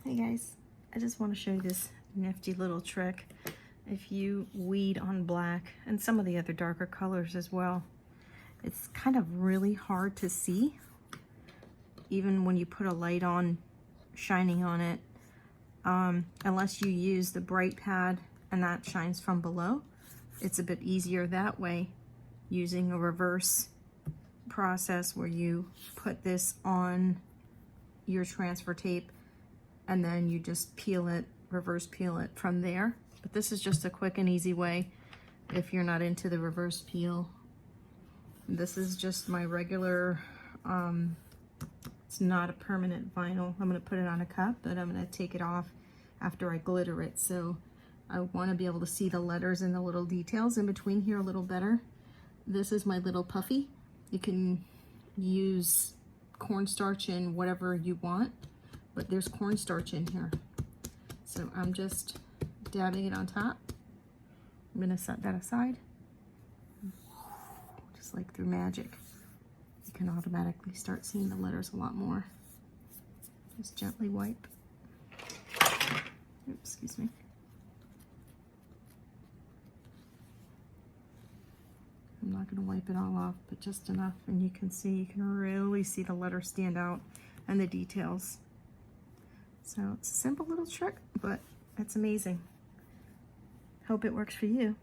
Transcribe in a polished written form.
Hey guys, I just want to show you this nifty little trick. If you weed on black and some of the other darker colors as well, it's kind of really hard to see even when you put a light on shining on it, unless you use the Brightpad and that shines from below. It's a bit easier that way using a reverse process where you put this on your transfer tape and then you just peel it, reverse peel it from there. But this is just a quick and easy way if you're not into the reverse peel. This is just my regular, it's not a permanent vinyl. I'm gonna put it on a cup, but I'm gonna take it off after I glitter it. So I wanna be able to see the letters and the little details in between here a little better. This is my little puffy. You can use cornstarch in whatever you want, but there's cornstarch in here. So I'm just dabbing it on top. I'm gonna set that aside. Just like through magic, you can automatically start seeing the letters a lot more. Just gently wipe. Oops, excuse me. I'm not gonna wipe it all off, but just enough, and you can really see the letters stand out and the details. So it's a simple little trick, but it's amazing. Hope it works for you.